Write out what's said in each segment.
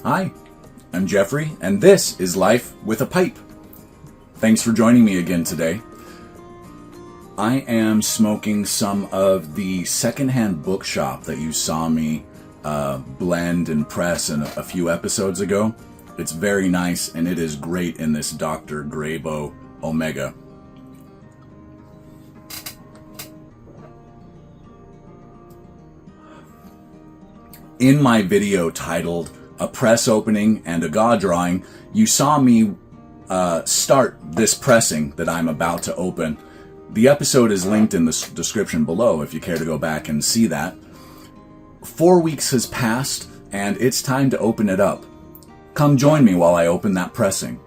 Hi, I'm Jeffrey, and this is Life with a Pipe. Thanks for joining me again today. I am smoking some of the secondhand bookshop that you saw me blend and press in a few episodes ago. It's very nice, and it is great in this Dr. GAW Omega. In my video titled A Press Opening and a GAW Drawing, you saw me start this pressing that I'm about to open. The episode is linked in the description below if you care to go back and see that. 4 weeks has passed, and it's time to open it up. Come join me while I open that pressing.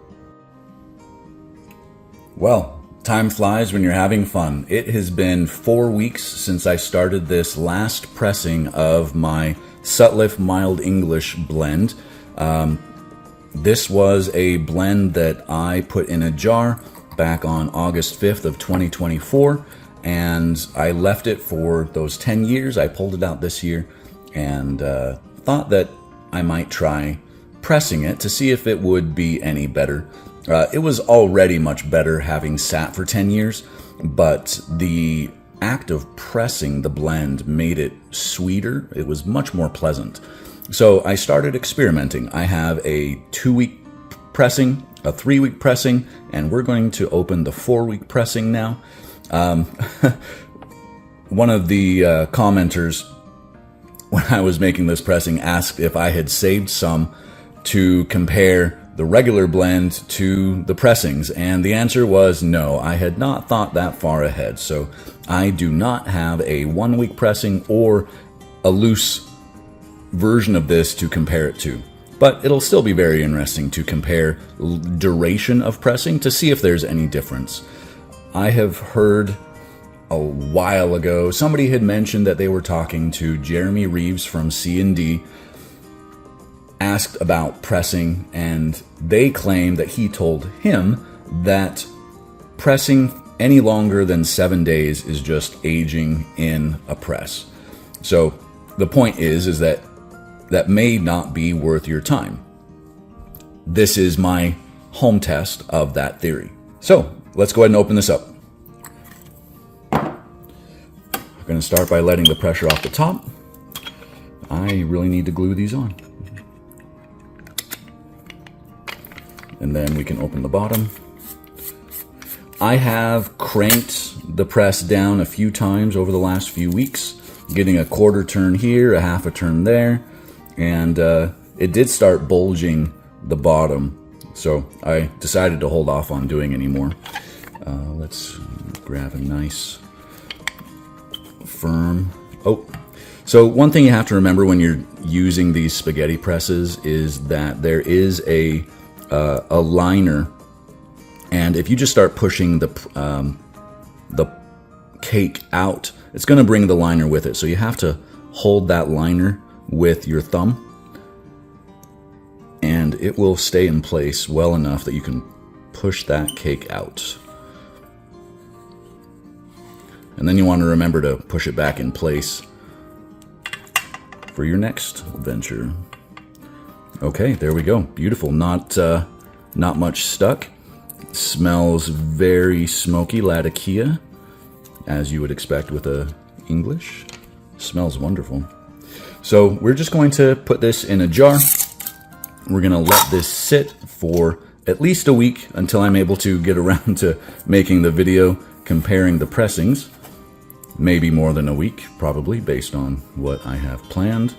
Well, time flies when you're having fun. It has been 4 weeks since I started this last pressing of my Sutliff Mild English blend. This was a blend that I put in a jar back on August 5th of 2024, and I left it for those 10 years. I pulled it out this year and thought that I might try pressing it to see if it would be any better. It was already much better having sat for 10 years, but the act of pressing the blend made it sweeter. It was much more pleasant. So I started experimenting. I have a 2-week pressing, a 3-week pressing, and we're going to open the 4-week pressing now. One of the commenters, when I was making this pressing, asked if I had saved some to compare the regular blend to the pressings, and the answer was no. I had not thought that far ahead, so I do not have a 1-week pressing or a loose version of this to compare it to. But it'll still be very interesting to compare duration of pressing to see if there's any difference. I have heard a while ago, somebody had mentioned that they were talking to Jeremy Reeves from C&D, asked about pressing, and they claimed that he told him that pressing any longer than 7 days is just aging in a press. So the point is that that may not be worth your time. This is my home test of that theory. So let's go ahead and open this up. I'm going to start by letting the pressure off the top. I really need to glue these on. And then we can open the bottom. I have cranked the press down a few times over the last few weeks, getting a 1/4 turn here, a 1/2 turn there, and it did start bulging the bottom, so I decided to hold off on doing any more. Let's grab a nice firm. So one thing you have to remember when you're using these spaghetti presses is that there is a liner, and if you just start pushing the cake out, it's going to bring the liner with it. So you have to hold that liner with your thumb, and it will stay in place well enough that you can push that cake out. And then you want to remember to push it back in place for your next venture. Okay, there we go. Beautiful. Not much stuck. Smells very smoky, Latakia, as you would expect with a English. Smells wonderful. So we're just going to put this in a jar. We're going to let this sit for at least a week until I'm able to get around to making the video comparing the pressings. Maybe more than a week, probably, based on what I have planned.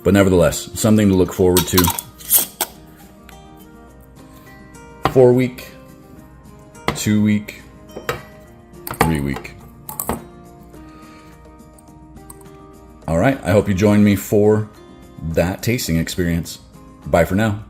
But nevertheless, something to look forward to. 4-week, 2-week, 3-week. All right, I hope you join me for that tasting experience. Bye for now.